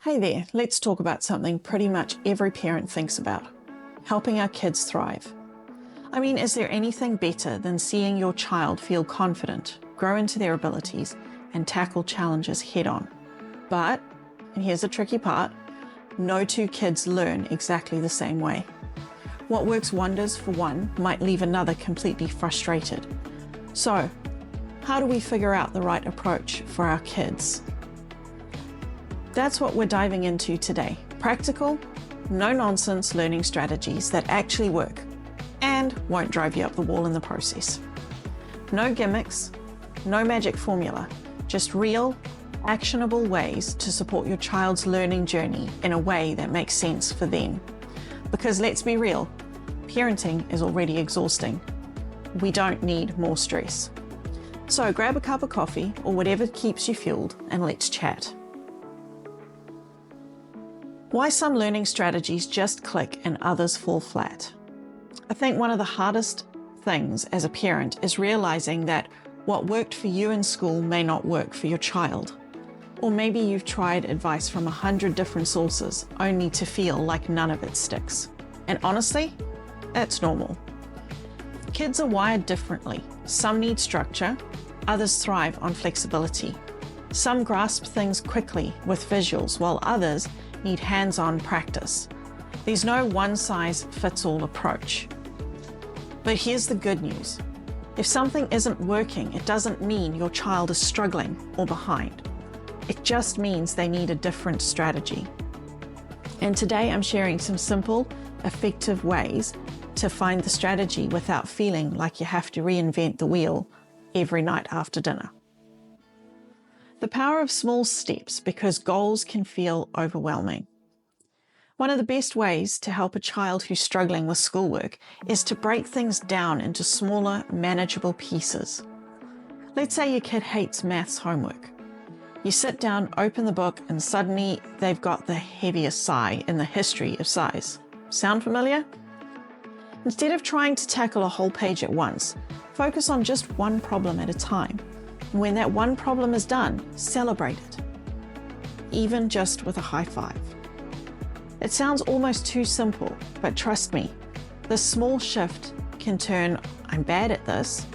Hey there, let's talk about something pretty much every parent thinks about: helping our kids thrive. I mean, is there anything better than seeing your child feel confident, grow into their abilities, and tackle challenges head on? But, and here's the tricky part, no two kids learn exactly the same way. What works wonders for one might leave another completely frustrated. So, how do we figure out the right approach for our kids? That's what we're diving into today. Practical, no-nonsense learning strategies that actually work and won't drive you up the wall in the process. No gimmicks, no magic formula, just real, actionable ways to support your child's learning journey in a way that makes sense for them. Because let's be real, parenting is already exhausting. We don't need more stress. So grab a cup of coffee or whatever keeps you fueled and let's chat. Why some learning strategies just click and others fall flat. I think one of the hardest things as a parent is realizing that what worked for you in school may not work for your child. Or maybe you've tried advice from 100 different sources only to feel like none of it sticks. And honestly, that's normal. Kids are wired differently. Some need structure, others thrive on flexibility. Some grasp things quickly with visuals, while others need hands-on practice. There's no one-size-fits-all approach. But here's the good news. If something isn't working, it doesn't mean your child is struggling or behind. It just means they need a different strategy. And today I'm sharing some simple, effective ways to find the strategy without feeling like you have to reinvent the wheel every night after dinner. The power of small steps, because goals can feel overwhelming. One of the best ways to help a child who's struggling with schoolwork is to break things down into smaller, manageable pieces. Let's say your kid hates maths homework. You sit down, open the book, and suddenly they've got the heaviest sigh in the history of sighs. Sound familiar? Instead of trying to tackle a whole page at once, focus on just one problem at a time. When that one problem is done, celebrate it, even just with a high five. It sounds almost too simple, but trust me, this small shift can turn "I'm bad at this"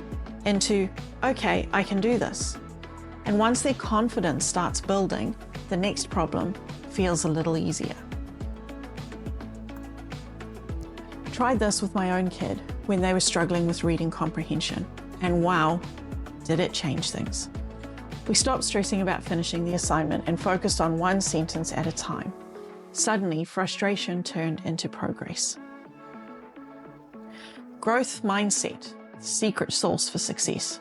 into "okay, I can do this." And once their confidence starts building, the next problem feels a little easier. Tried this with my own kid when they were struggling with reading comprehension, and wow, did it change things. We stopped stressing about finishing the assignment and focused on one sentence at a time. Suddenly, frustration turned into progress. Growth mindset, the secret sauce for success.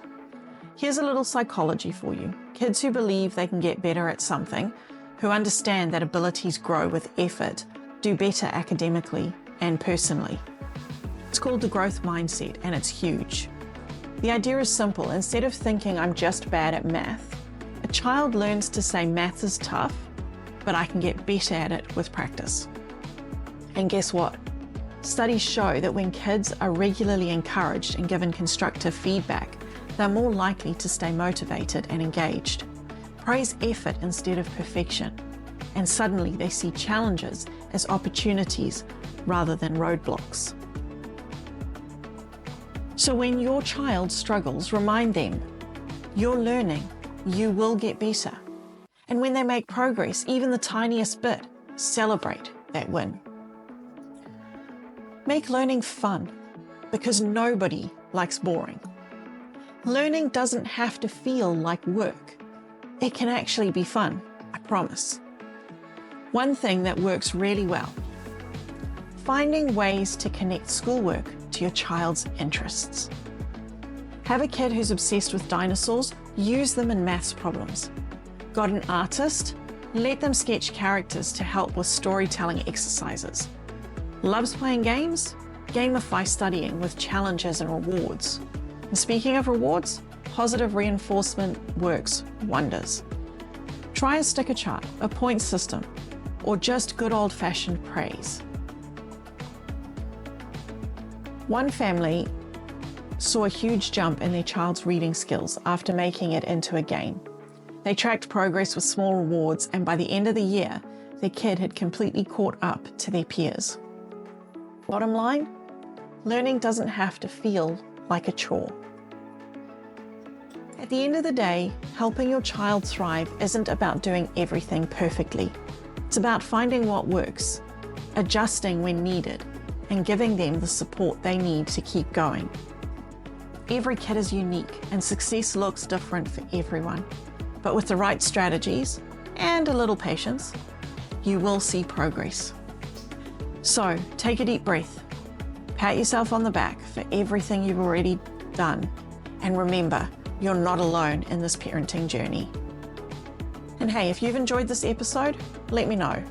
Here's a little psychology for you. Kids who believe they can get better at something, who understand that abilities grow with effort, do better academically and personally. It's called the growth mindset, and it's huge. The idea is simple. Instead of thinking "I'm just bad at math," a child learns to say math is tough, but I can get better at it with practice. And guess what? Studies show that when kids are regularly encouraged and given constructive feedback, they're more likely to stay motivated and engaged. Praise effort instead of perfection, and suddenly they see challenges as opportunities rather than roadblocks. So when your child struggles, remind them, you're learning, you will get better. And when they make progress, even the tiniest bit, celebrate that win. Make learning fun, because nobody likes boring. Learning doesn't have to feel like work. It can actually be fun, I promise. One thing that works really well: finding ways to connect schoolwork to your child's interests. Have a kid who's obsessed with dinosaurs? Use them in maths problems. Got an artist? Let them sketch characters to help with storytelling exercises. Loves playing games? Gamify studying with challenges and rewards. And speaking of rewards, positive reinforcement works wonders. Try a sticker chart, a point system, or just good old-fashioned praise. One family saw a huge jump in their child's reading skills after making it into a game. They tracked progress with small rewards, and by the end of the year, their kid had completely caught up to their peers. Bottom line, learning doesn't have to feel like a chore. At the end of the day, helping your child thrive isn't about doing everything perfectly. It's about finding what works, adjusting when needed, and giving them the support they need to keep going. Every kid is unique and success looks different for everyone. But with the right strategies and a little patience, you will see progress. So take a deep breath, pat yourself on the back for everything you've already done, and remember, you're not alone in this parenting journey. And hey, if you've enjoyed this episode, let me know.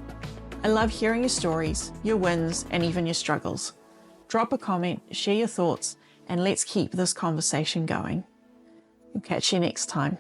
I love hearing your stories, your wins, and even your struggles. Drop a comment, share your thoughts, and let's keep this conversation going. We'll catch you next time.